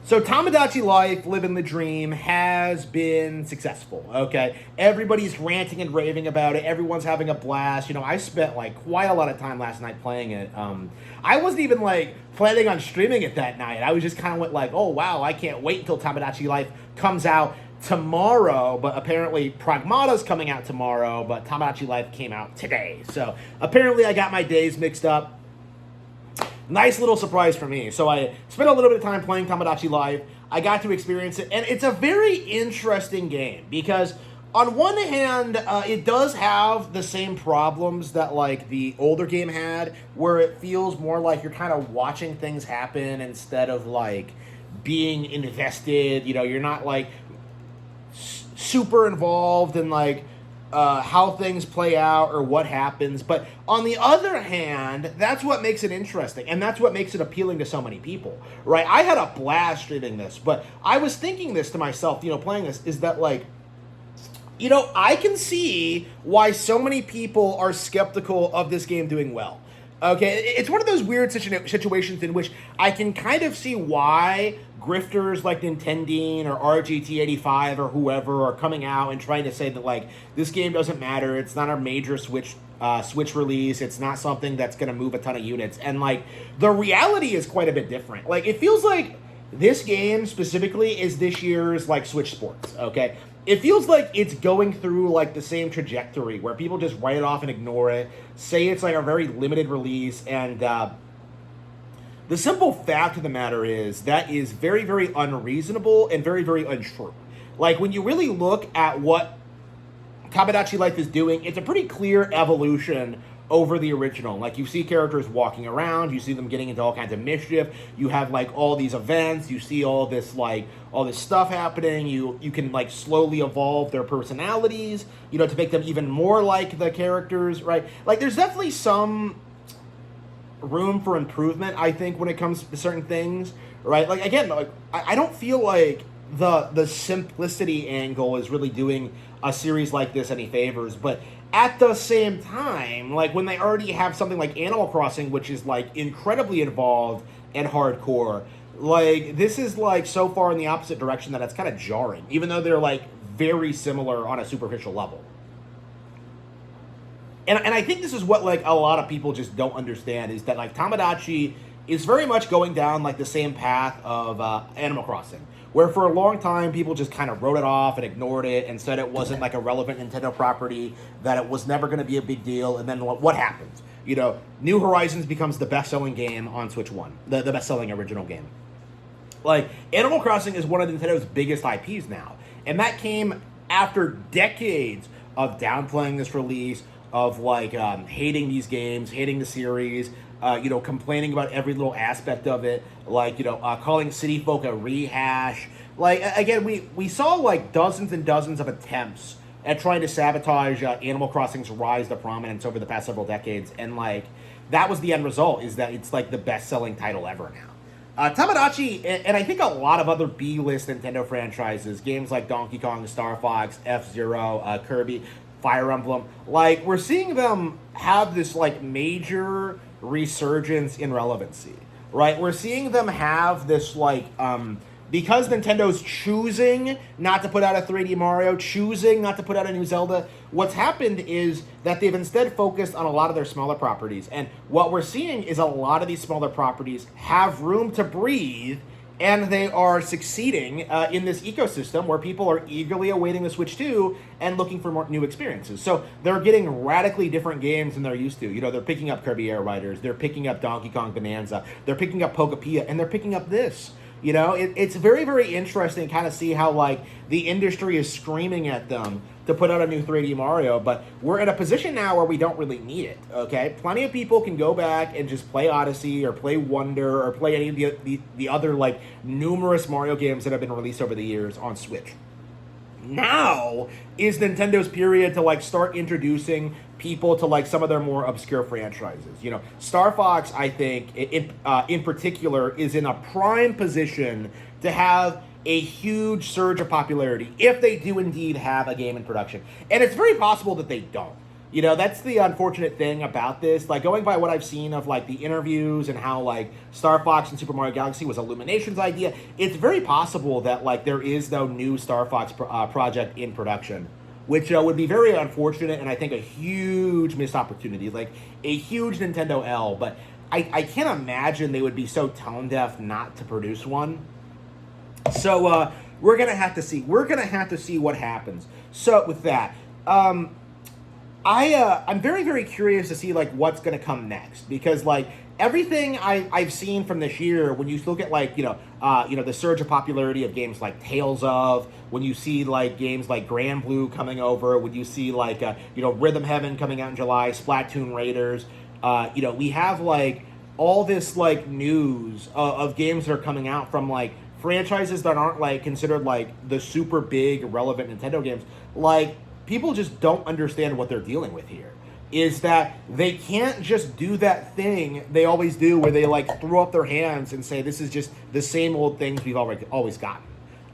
So Tomodachi Life, Livin the Dream, has been successful, okay? Everybody's ranting and raving about it. Everyone's having a blast. You know, I spent, like, quite a lot of time last night playing it. I wasn't even, like, planning on streaming it that night. I was just kind of went like, oh, wow, I can't wait until Tomodachi Life comes out tomorrow. But apparently Pragmata's coming out tomorrow, but Tomodachi Life came out today. So apparently I got my days mixed up. Nice little surprise for me. So I spent a little bit of time playing Tomodachi Live. I got to experience it, and it's a very interesting game because on one hand, it does have the same problems that like the older game had, where it feels more like you're kind of watching things happen instead of like being invested. You know, you're not like super involved in like how things play out or what happens. But on the other hand, that's what makes it interesting, and that's what makes it appealing to so many people, right? I had a blast streaming this, but I was thinking this to myself, you know, playing this, is that like, you know, I can see why so many people are skeptical of this game doing well. Okay, it's one of those weird situations in which I can kind of see why grifters like Nintendine or RGT85 or whoever are coming out and trying to say that like this game doesn't matter, it's not a major Switch release, it's not something that's going to move a ton of units, and like the reality is quite a bit different. Like it feels like this game specifically is this year's like Switch Sports. Okay, it feels like it's going through like the same trajectory where people just write it off and ignore it, say it's like a very limited release, and the simple fact of the matter is that is very, very unreasonable and very, very untrue. Like when you really look at what Tomodachi Life is doing, it's a pretty clear evolution over the original. Like you see characters walking around, you see them getting into all kinds of mischief, you have like all these events, you see all this stuff happening, you can like slowly evolve their personalities, you know, to make them even more like the characters, right? Like there's definitely some room for improvement, I think, when it comes to certain things, right? Like again, like I don't feel like the simplicity angle is really doing a series like this any favors, but at the same time, like when they already have something like Animal Crossing, which is like incredibly involved and hardcore, like this is like so far in the opposite direction that it's kind of jarring, even though they're like very similar on a superficial level. And I think this is what like a lot of people just don't understand, is that like Tomodachi is very much going down like the same path of Animal Crossing, where for a long time people just kind of wrote it off and ignored it and said it wasn't like a relevant Nintendo property, that it was never going to be a big deal. And then what happens? You know, New Horizons becomes the best-selling game on Switch 1, the best-selling original game. Like, Animal Crossing is one of Nintendo's biggest IPs now, and that came after decades of downplaying this release, of like hating these games, hating the series, you know, complaining about every little aspect of it, like, you know, calling City Folk a rehash. Like, again, we saw like dozens and dozens of attempts at trying to sabotage Animal Crossing's rise to prominence over the past several decades, and like that was the end result, is that it's like the best-selling title ever now. Tomodachi, and I think a lot of other B-list Nintendo franchises, games like Donkey Kong, Star Fox, F-Zero, Kirby, Fire Emblem, like we're seeing them have this like major resurgence in relevancy, right? We're seeing them have this like because Nintendo's choosing not to put out a 3D Mario, choosing not to put out a new Zelda, what's happened is that they've instead focused on a lot of their smaller properties. And what we're seeing is a lot of these smaller properties have room to breathe, and they are succeeding in this ecosystem where people are eagerly awaiting the Switch 2 and looking for more new experiences. So they're getting radically different games than they're used to. You know, they're picking up Kirby Air Riders, they're picking up Donkey Kong Bonanza, they're picking up Pokepia, and they're picking up this. You know, it's very, very interesting to kind of see how, like, the industry is screaming at them to put out a new 3D Mario, but we're in a position now where we don't really need it, okay? Plenty of people can go back and just play Odyssey or play Wonder or play any of the other, like, numerous Mario games that have been released over the years on Switch. Now is Nintendo's period to like start introducing people to like some of their more obscure franchises. You know, Star Fox, I think, in particular, is in a prime position to have a huge surge of popularity if they do indeed have a game in production. And it's very possible that they don't. You know, that's the unfortunate thing about this. Like, going by what I've seen of, like, the interviews and how, like, Star Fox and Super Mario Galaxy was Illumination's idea, it's very possible that, like, there is no new Star Fox project in production, which would be very unfortunate and I think a huge missed opportunity, like, a huge Nintendo L. But I can't imagine they would be so tone-deaf not to produce one. So, we're going to have to see. We're going to have to see what happens. So, with that, I'm very, very curious to see, like, what's going to come next. Because, like, everything I've seen from this year, when you look at, like, the surge of popularity of games like Tales of, when you see, like, games like Grand Blue coming over, when you see, like, Rhythm Heaven coming out in July, Splatoon Raiders, we have, like, all this, like, news of games that are coming out from, like, franchises that aren't, like, considered, like, the super big, relevant Nintendo games. Like, people just don't understand what they're dealing with here. Is that they can't just do that thing they always do where they, like, throw up their hands and say, this is just the same old things we've always gotten.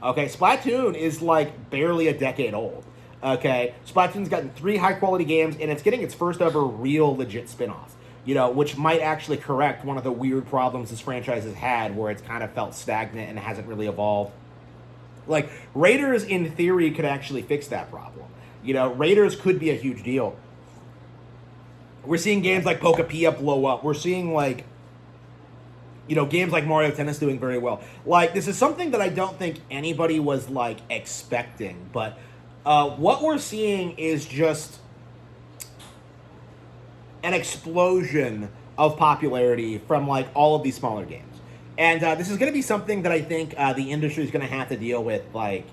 Okay, Splatoon is, like, barely a decade old. Okay, Splatoon's gotten 3 high-quality games, and it's getting its first ever real legit spin-off. Which might actually correct one of the weird problems this franchise has had, where it's kind of felt stagnant and hasn't really evolved. Like, Raiders, in theory, could actually fix that problem. Raiders could be a huge deal. We're seeing games like Pokapia blow up. We're seeing, like, games like Mario Tennis doing very well. Like, this is something that I don't think anybody was, like, expecting. But what we're seeing is just an explosion of popularity from, like, all of these smaller games. And this is going to be something that I think the industry is going to have to deal with, like,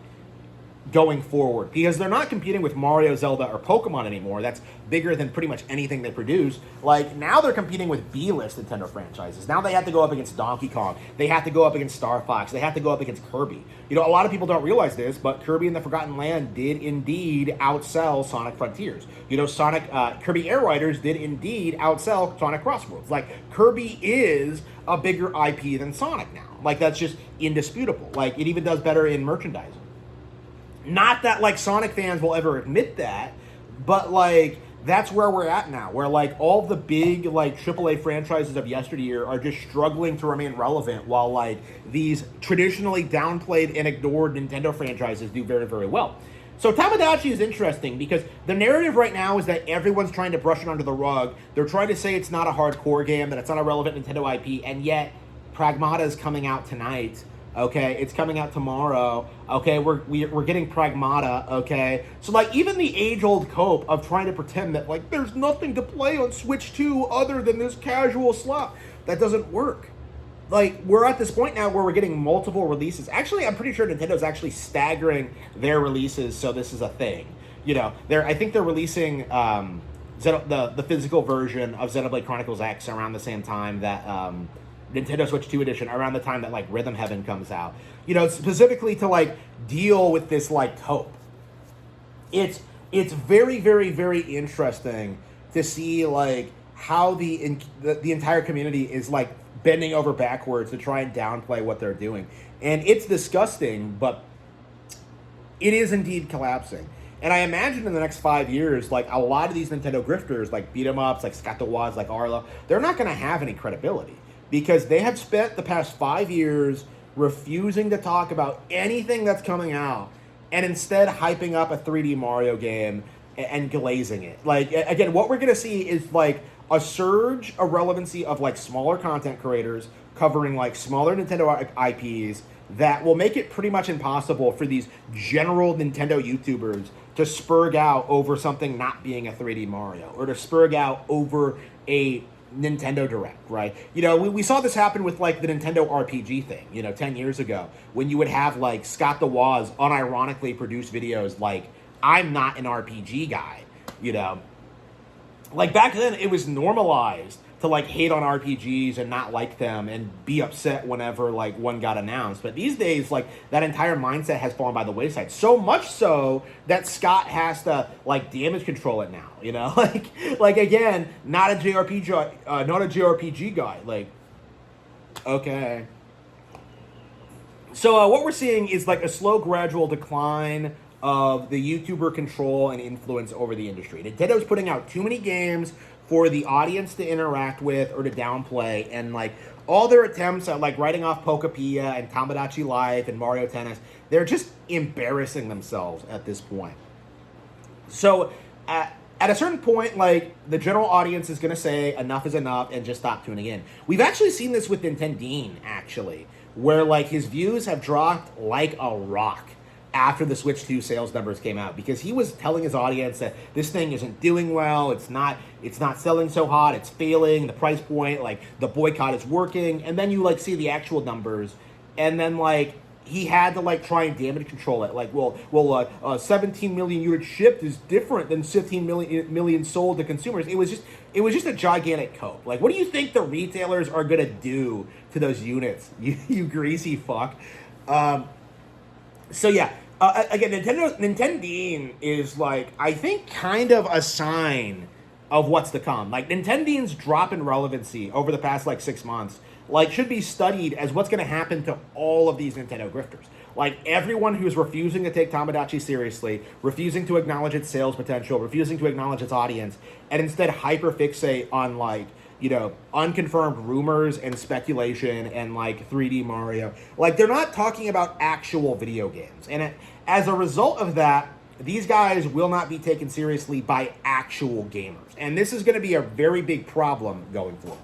going forward. Because they're not competing with Mario, Zelda, or Pokemon anymore. That's bigger than pretty much anything they produce. Like, now they're competing with B-list Nintendo franchises. Now they have to go up against Donkey Kong. They have to go up against Star Fox. They have to go up against Kirby. A lot of people don't realize this, but Kirby and the Forgotten Land did indeed outsell Sonic Frontiers. Kirby Air Riders did indeed outsell Sonic Crossroads. Like, Kirby is a bigger IP than Sonic now. Like, that's just indisputable. Like, it even does better in merchandising. Not that, like, Sonic fans will ever admit that, but, like, that's where we're at now, where, like, all the big, like, AAA franchises of yesteryear are just struggling to remain relevant, while, like, these traditionally downplayed and ignored Nintendo franchises do very, very well. So Tomodachi is interesting because the narrative right now is that everyone's trying to brush it under the rug. They're trying to say it's not a hardcore game, that it's not a relevant Nintendo IP, and yet Pragmata is coming out tonight. Okay, it's coming out tomorrow. Okay, we're getting Pragmata. Okay, so, like, even the age-old cope of trying to pretend that, like, there's nothing to play on Switch 2 other than this casual slot, that doesn't work. Like, we're at this point now where we're getting multiple releases. Actually, I'm pretty sure Nintendo's actually staggering their releases, so this is a thing. I think they're releasing the physical version of Xenoblade Chronicles X around the same time that Nintendo Switch 2 edition, around the time that, like, Rhythm Heaven comes out. Specifically to, like, deal with this, like, cope. It's very, very, very interesting to see, like, how the entire community is, like, bending over backwards to try and downplay what they're doing. And it's disgusting, but it is indeed collapsing. And I imagine in the next 5 years, like, a lot of these Nintendo grifters, like beat-em-ups, like Scatowas, like Arlo, they're not going to have any credibility. Because they have spent the past 5 years refusing to talk about anything that's coming out, and instead hyping up a 3D Mario game and glazing it. Like, again, what we're going to see is, like, a surge of relevancy of, like, smaller content creators covering, like, smaller Nintendo IPs that will make it pretty much impossible for these general Nintendo YouTubers to spurg out over something not being a 3D Mario, or to spurg out over a Nintendo Direct, right? We saw this happen with, like, the Nintendo RPG thing, 10 years ago, when you would have, like, Scott the Woz unironically produce videos like, I'm not an RPG guy, Like, back then, it was normalized to, like, hate on RPGs and not like them and be upset whenever, like, one got announced. But these days, like, that entire mindset has fallen by the wayside. So much so that Scott has to, like, damage control it now, Like, again, not a JRPG guy. Like, okay. So what we're seeing is, like, a slow, gradual decline of the YouTuber control and influence over the industry. Nintendo's putting out too many games for the audience to interact with or to downplay, and like all their attempts at like writing off Pokepia and Tomodachi Life and Mario Tennis, they're just embarrassing themselves at this point. So at a certain point, like, the general audience is going to say enough is enough and just stop tuning in. We've actually seen this with Nintendine, actually, where like his views have dropped like a rock after the Switch 2 sales numbers came out, because he was telling his audience that this thing isn't doing well, it's not selling so hot, it's failing, the price point, like the boycott is working, and then you like see the actual numbers, and then like he had to like try and damage control it. Like, 17 million units shipped is different than 15 million sold to consumers. It was just a gigantic cope. Like, what do you think the retailers are gonna do to those units? You greasy fuck. So yeah, again, Nintendine is like, I think, kind of a sign of what's to come. Like, Nintendine's drop in relevancy over the past like 6 months, like, should be studied as what's going to happen to all of these Nintendo grifters. Like, everyone who's refusing to take Tomodachi seriously, refusing to acknowledge its sales potential, refusing to acknowledge its audience, and instead hyperfixate on, like, you know, unconfirmed rumors and speculation and, like, 3D Mario. Like, they're not talking about actual video games. And as a result of that, these guys will not be taken seriously by actual gamers. And this is going to be a very big problem going forward.